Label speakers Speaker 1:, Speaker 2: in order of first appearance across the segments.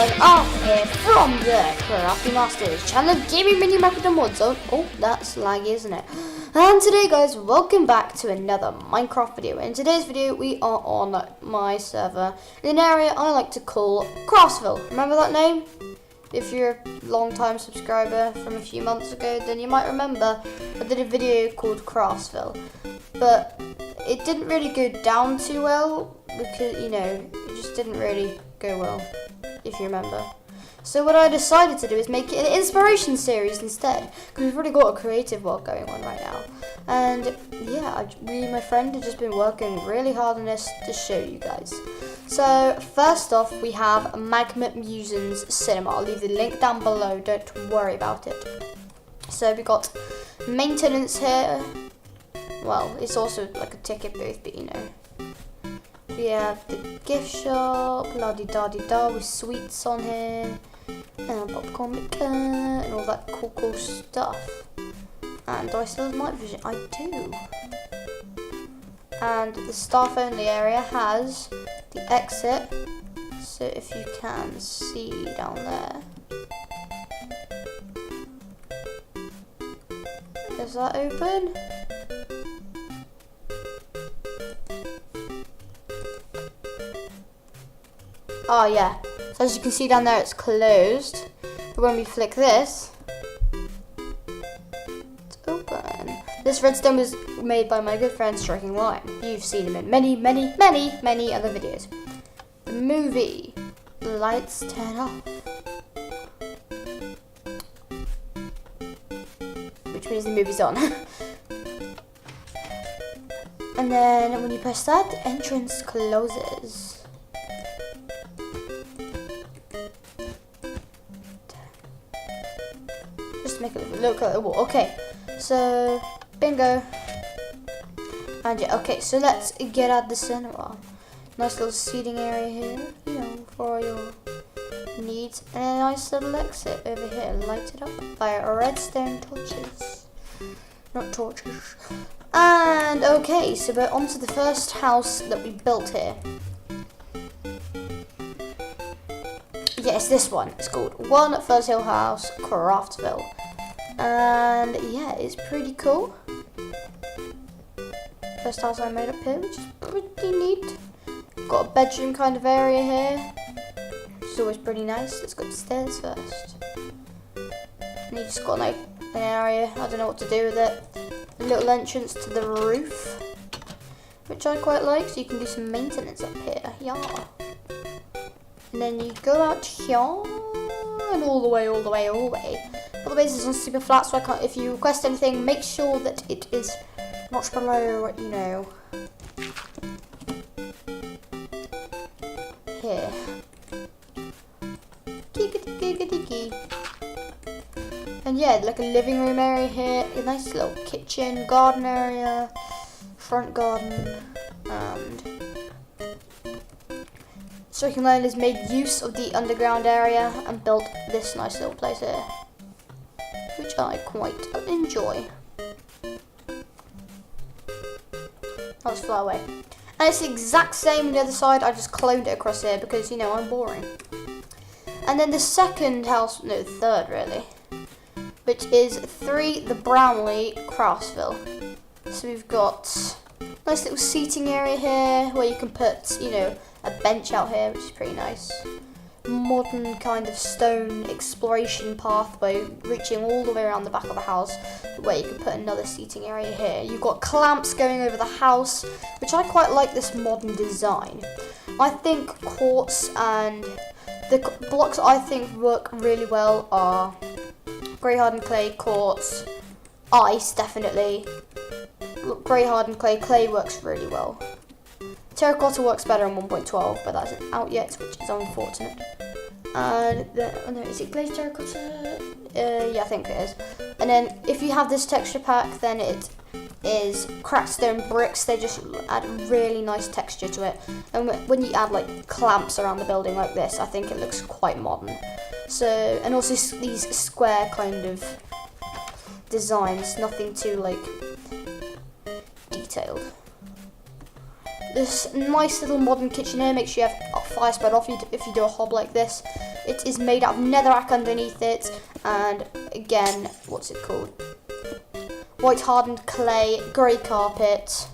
Speaker 1: everyone, I'm here from the Crafty Masters channel, Gaming Mini Map and Mod Zone. Oh, that's laggy, isn't it? And today, guys, welcome back to another Minecraft video. In today's video, we are on my server in an area I like to call Craftsville. Remember that name? If you're a long-time subscriber from a few months ago, then you might remember I did a video called Craftsville, but it didn't really go down too well because, you know, it just didn't really go well, if you remember. So what I decided to do is make it an inspiration series instead, because we've already got a creative world going on right now. And yeah, me and my friend have just been working really hard on this to show you guys. So first off, we have Magma Musings Cinema. I'll leave the link down below, don't worry about it. So we got maintenance here. Well, it's also like a ticket booth, but you know. We have the gift shop, la-di-da-di-da, with sweets on here, and popcorn maker, and all that cool stuff. And do I still have night vision? I do. And the staff only area has the exit, so if you can see down there. Is that open? Oh yeah, so as you can see down there it's closed, but when we flick this, it's open. This redstone was made by my good friend Striking Lion. You've seen him in many other videos. The movie, lights turn off, which means the movie's on. And then when you press that, the entrance closes. Make it look like a wall. Okay, so bingo. And yeah, okay, so let's get at the cinema. Nice little seating area here, you know, for all your needs. And a nice little exit over here, lighted up by redstone torches. Not torches. And okay, so we're on to the first house that we built here. Yes, this one. It's called One Fuzz Hill House, Craftsville. And yeah, it's pretty cool. First house I made up here, which is pretty neat. Got a bedroom kind of area here, which is always pretty nice. Let's go upstairs first. And you just got like an area, I don't know what to do with it. A little entrance to the roof, which I quite like, so you can do some maintenance up here. Yeah. And then you go out here and all the way. But the base is on super flat, so I can't. If you request anything, make sure that it is not below, you know, here. Giggity. And yeah, like a living room area here, a nice little kitchen, garden area, front garden, and Striking Lion has made use of the underground area and built this nice little place here, which I quite enjoy. Let's fly away. And it's the exact same on the other side, I just cloned it across here because, you know, I'm boring. And then the second house, no, third really, which is 3 the Brownlee, Craftsville. So we've got a nice little seating area here where you can put, you know, a bench out here, which is pretty nice. Modern kind of stone exploration pathway reaching all the way around the back of the house, where you can put another seating area here. You've got clamps going over the house, which I quite like this modern design. I think quartz and the blocks I think work really well are grey hardened clay, quartz, ice definitely. Grey hardened clay works really well. Terracotta works better on 1.12, but that isn't out yet, which is unfortunate. And no, is it glazed terracotta? Yeah, I think it is. And then if you have this texture pack, then it is cracked stone bricks. They just add really nice texture to it. And when you add like clamps around the building like this, I think it looks quite modern. So, and also these square kind of designs, nothing too like detailed. this nice little modern kitchen here. Make sure you have a fire spread off if you do a hob like this. It is made out of netherrack underneath it, and again, what's it called? White hardened clay, grey carpet,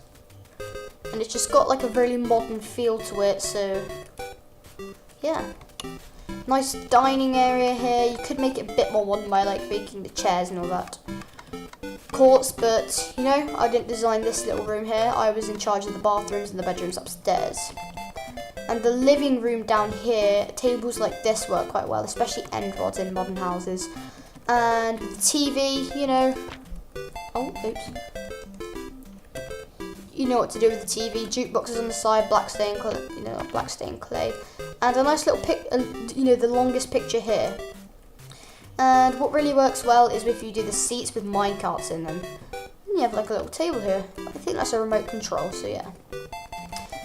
Speaker 1: and it's just got like a really modern feel to it. So yeah, nice dining area here. You could make it a bit more modern by like making the chairs and all that. Courts, but you know, I didn't design this little room here. I was in charge of the bathrooms and the bedrooms upstairs. And the living room down here, tables like this work quite well, especially end rods in modern houses. And the TV, you know, oh, oops. You know what to do with the TV. Jukeboxes on the side, black stained clay, and a nice little you know, the longest picture here. And what really works well is if you do the seats with minecarts in them. And you have like a little table here. I think that's a remote control, so yeah.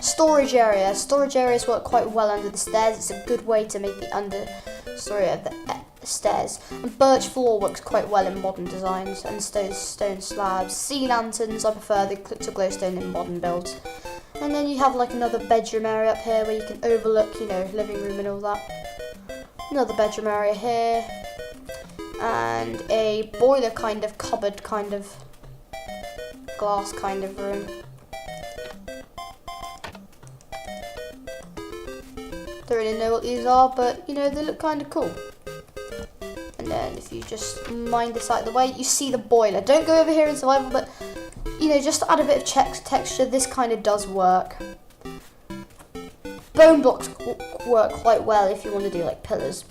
Speaker 1: Storage area. Storage areas work quite well under the stairs. It's a good way to make the understory of the stairs. And birch floor works quite well in modern designs. And stone slabs. Sea lanterns, I prefer to glowstone in modern builds. And then you have like another bedroom area up here where you can overlook, you know, living room and all that. Another bedroom area here. And a boiler kind of cupboard kind of glass kind of room. Don't really know what these are, but you know, they look kind of cool. And then if you just mind this out of the way, you see the boiler. Don't go over here in survival, but you know, just to add a bit of texture, this kind of does work. Bone blocks work quite well if you want to do like pillars.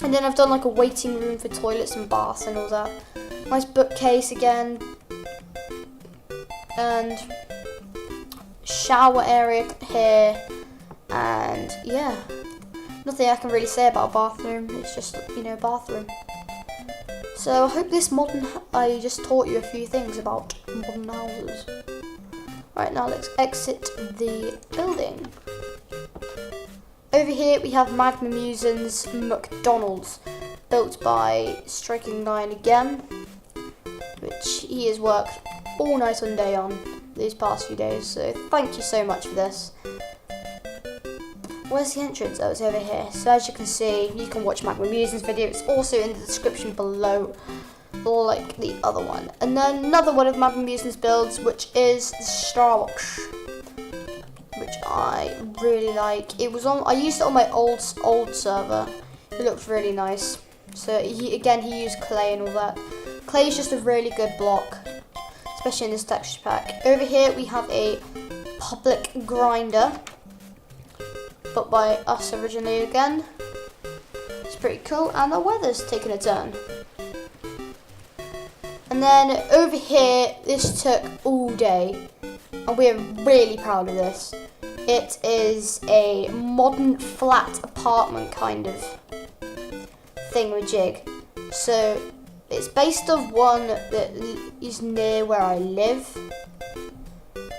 Speaker 1: And then I've done like a waiting room for toilets and baths and all that. Nice bookcase again. And shower area here. And yeah, nothing I can really say about a bathroom. It's just, you know, bathroom. So I hope I just taught you a few things about modern houses. Right, now let's exit the building. Over here we have Magma Musen's McDonald's, built by Striking Lion again, which he has worked all night and day on these past few days, so thank you so much for this. Where's the entrance? Oh, it's over here. So as you can see, you can watch Magma Musen's video. It's also in the description below, like the other one. And then another one of Magma Musen's builds, which is the Starbox, which I really like. I used it on my old server. It looked really nice. So he used clay and all that. Clay is just a really good block, especially in this texture pack. Over here we have a public grinder, built by us originally again. It's pretty cool, and the weather's taking a turn. And then over here, this took all day, and we're really proud of this. It is a modern flat apartment kind of thingamajig. So it's based off one that is near where I live,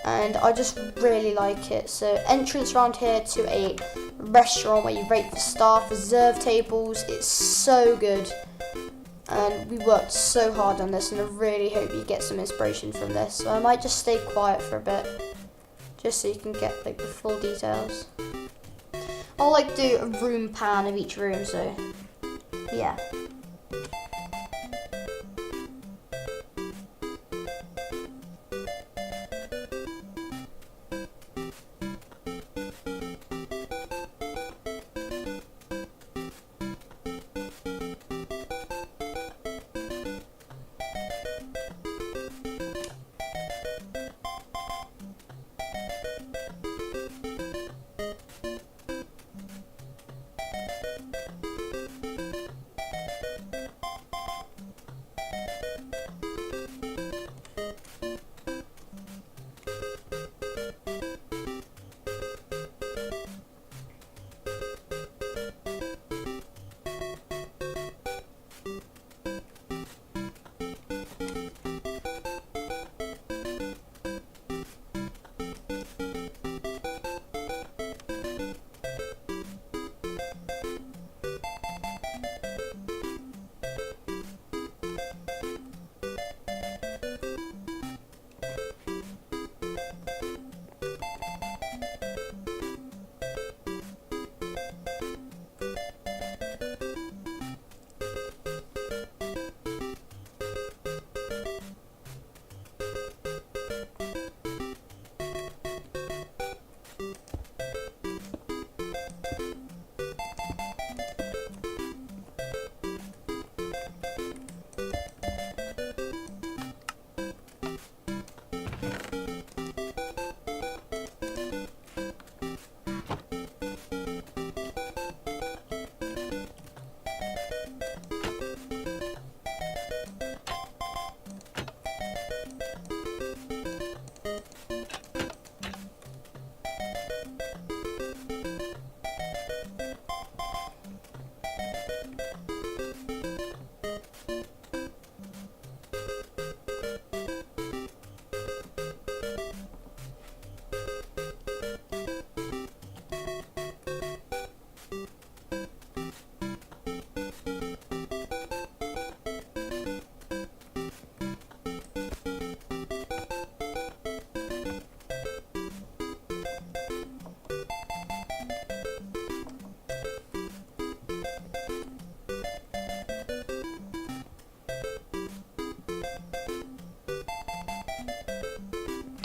Speaker 1: and I just really like it. So entrance around here to a restaurant where you rate for staff, reserve tables. It's so good, and we worked so hard on this, and I really hope you get some inspiration from this. So I might just stay quiet for a bit, just so you can get like the full details. I'll like do a room pan of each room, so yeah.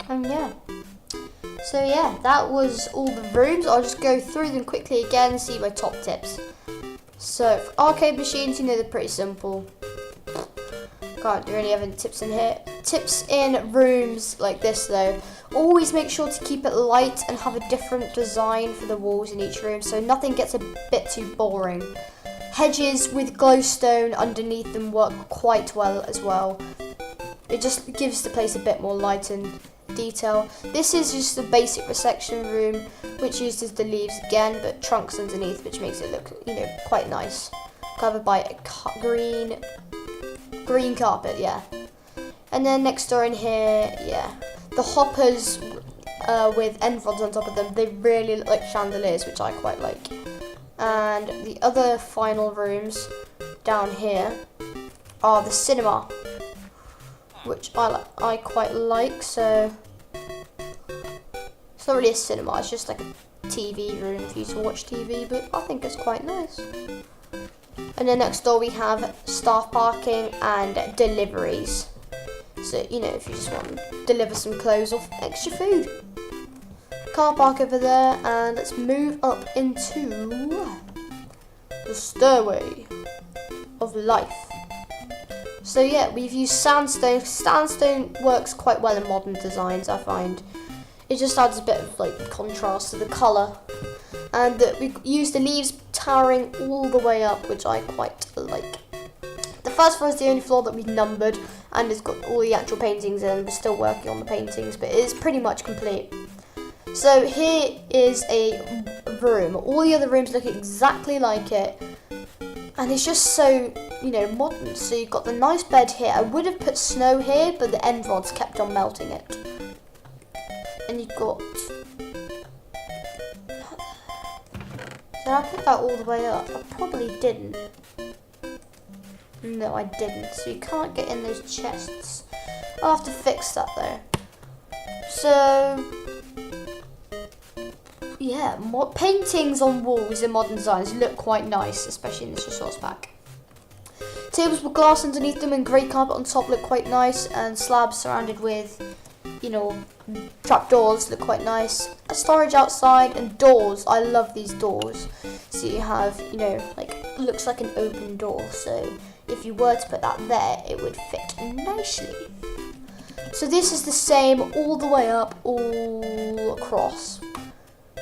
Speaker 1: And yeah. So yeah, that was all the rooms. I'll just go through them quickly again and see my top tips. So for arcade machines, you know, they're pretty simple. Can't do any other tips in here. Tips in rooms like this though. Always make sure to keep it light and have a different design for the walls in each room so nothing gets a bit too boring. Hedges with glowstone underneath them work quite well as well. It just gives the place a bit more light and detail. This is just a basic resection room which uses the leaves again but trunks underneath, which makes it look, you know, quite nice. Covered by a green carpet, yeah. And then next door in here, yeah, the hoppers with end rods on top of them, they really look like chandeliers, which I quite like. And the other final rooms down here are the cinema, which I quite like. So it's not really a cinema, it's just like a TV room for you to watch TV, but I think it's quite nice. And then next door we have staff parking and deliveries. So, you know, if you just want to deliver some clothes or extra food. Car park over there, and let's move up into the stairway of life. So yeah, we've used sandstone. Sandstone works quite well in modern designs, I find. It just adds a bit of like contrast to the colour. And we used the leaves towering all the way up, which I quite like. The first floor is the only floor that we've numbered, and it's got all the actual paintings in. We're still working on the paintings, but it is pretty much complete. So here is a room. All the other rooms look exactly like it, and it's just so, you know, modern. So you've got the nice bed here. I would have put snow here, but the end rods kept on melting it. And you've got... Did I put that all the way up? I probably didn't. No, I didn't. So you can't get in those chests. I'll have to fix that though. So... yeah, paintings on walls in modern designs look quite nice, especially in this resource pack. Tables with glass underneath them and grey carpet on top look quite nice, and slabs surrounded with, you know, trapdoors look quite nice. A storage outside and doors. I love these doors. So you have, you know, like, looks like an open door. So if you were to put that there, it would fit nicely. So this is the same all the way up, all across,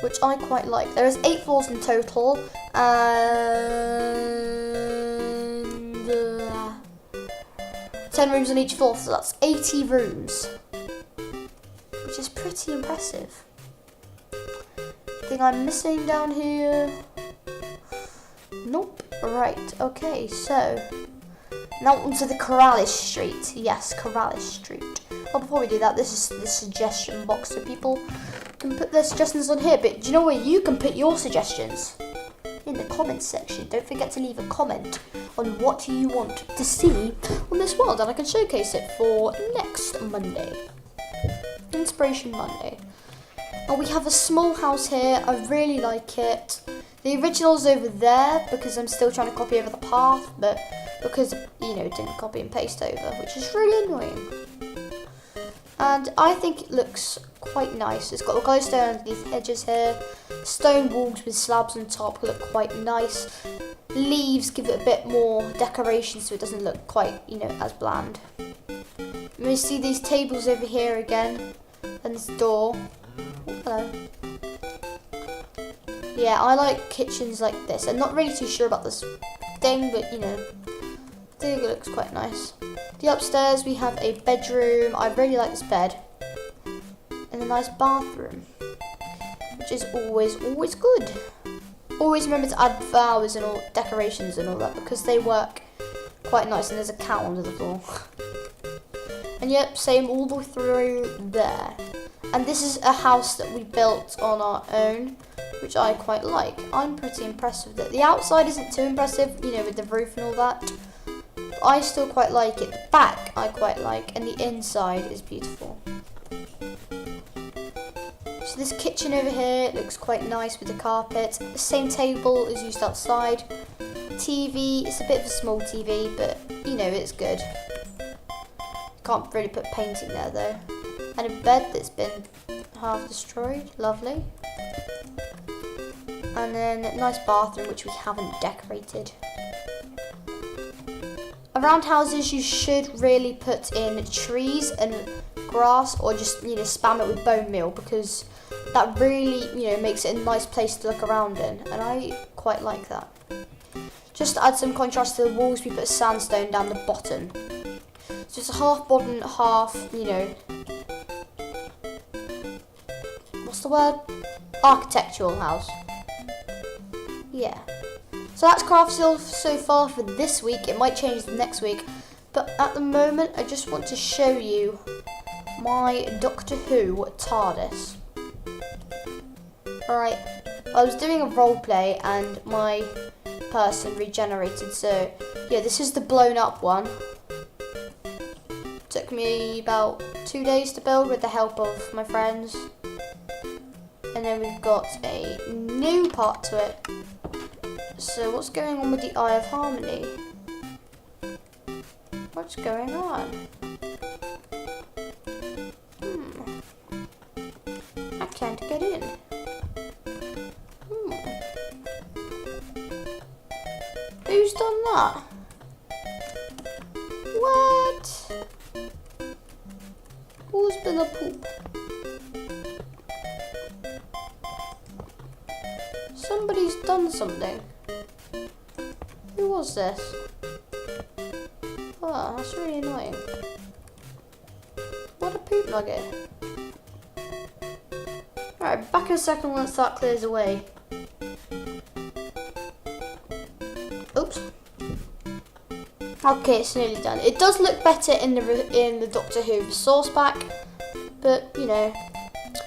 Speaker 1: which I quite like. There is 8 floors in total, and 10 rooms on each floor, so that's 80 rooms, which is pretty impressive. Thing I'm missing down here? Nope. Right, okay, so now onto the Corrales Street. Yes, Corrales Street. Oh, before we do that, this is the suggestion box, so people can put their suggestions on here. But do you know where you can put your suggestions? In the comments section. Don't forget to leave a comment on what you want to see on this world, and I can showcase it for next Monday. Inspiration Monday. And we have a small house here. I really like it. The original's over there because I'm still trying to copy over the path, but because, you know, it didn't copy and paste over, which is really annoying. And I think it looks quite nice. It's got the glowstone underneath hedges here. Stone walls with slabs on top look quite nice. Leaves give it a bit more decoration so it doesn't look quite, you know, as bland. We see these tables over here again, and this door. Hello. Yeah, I like kitchens like this. I'm not really too sure about this thing, but you know, I think it looks quite nice. The upstairs we have a bedroom. I really like this bed, and a nice bathroom, which is always good. Always remember to add flowers and all decorations and all that because they work quite nice. And there's a cow under the floor. And yep, same all the way through there. And this is a house that we built on our own, which I quite like. I'm pretty impressed with it. The outside isn't too impressive, you know, with the roof and all that. But I still quite like it. The back I quite like, and the inside is beautiful. So this kitchen over here looks quite nice with the carpet. The same table is used outside. TV, it's a bit of a small TV, but you know, it's good. Can't really put painting there though. And a bed that's been half destroyed, lovely. And then a nice bathroom which we haven't decorated. Around houses you should really put in trees and grass, or just, you know, spam it with bone meal, because that really, you know, makes it a nice place to look around in, and I quite like that. Just to add some contrast to the walls, we put sandstone down the bottom. So it's a half modern, half, you know, what's the word? Architectural house. Yeah. So that's crafted so far for this week. It might change next week, but at the moment I just want to show you my Doctor Who TARDIS. Alright, I was doing a roleplay and my person regenerated, so yeah, this is the blown up one. Took me about 2 days to build with the help of my friends. And then we've got a new part to it. So what's going on with the Eye of Harmony? What's going on? I can't get in. Who's done that? What? Who's been a poop? Somebody's done something. Who was this? Oh, that's really annoying. What a poop nugget. Alright, back in a second once that clears away. Oops. Okay, it's nearly done. It does look better in the Doctor Who source pack, but you know.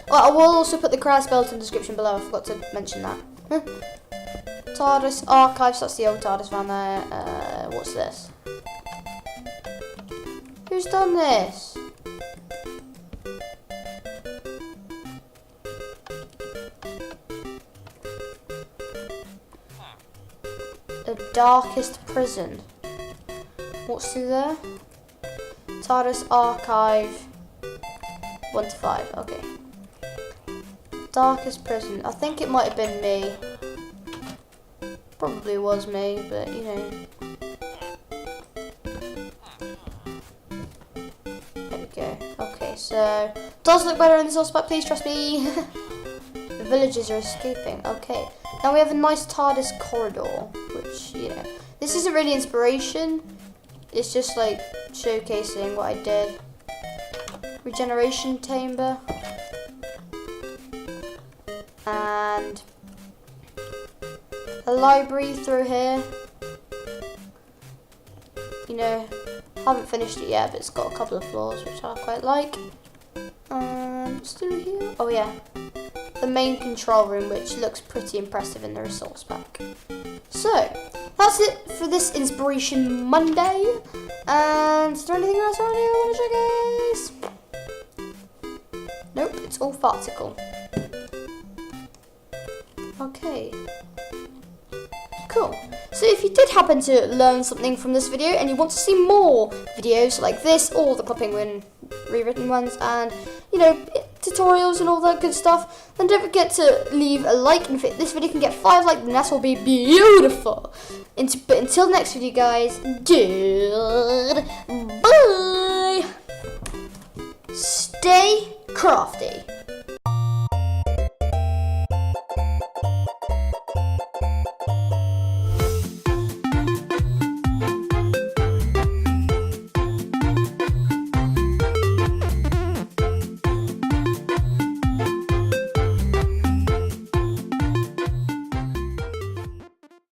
Speaker 1: Well, I will also put the crash belt in the description below. I forgot to mention that. TARDIS Archives. That's the old TARDIS van there. What's this? Who's done this? The darkest prison. What's through there? TARDIS Archive 1 to 5. Okay. Darkest prison. I think it might have been me. Probably was me, but you know. There we go. Okay, so does look better in the source pack, please trust me. The villagers are escaping. Okay. Now we have a nice TARDIS corridor, which, you know, this isn't really inspiration. It's just like showcasing what I did. Regeneration chamber. And a library through here. You know, haven't finished it yet, but it's got a couple of floors which I quite like. What's through here? Oh yeah, the main control room, which looks pretty impressive in the resource pack. So that's it for this Inspiration Monday. And is there anything else around here I want to show guys? Nope, it's all farticle. Okay. Cool. So if you did happen to learn something from this video and you want to see more videos like this, or the Club Penguin rewritten ones, and you know, tutorials and all that good stuff, then don't forget to leave a like, and if this video can get 5 likes, then that will be beautiful. But until next video guys, goodbye. craft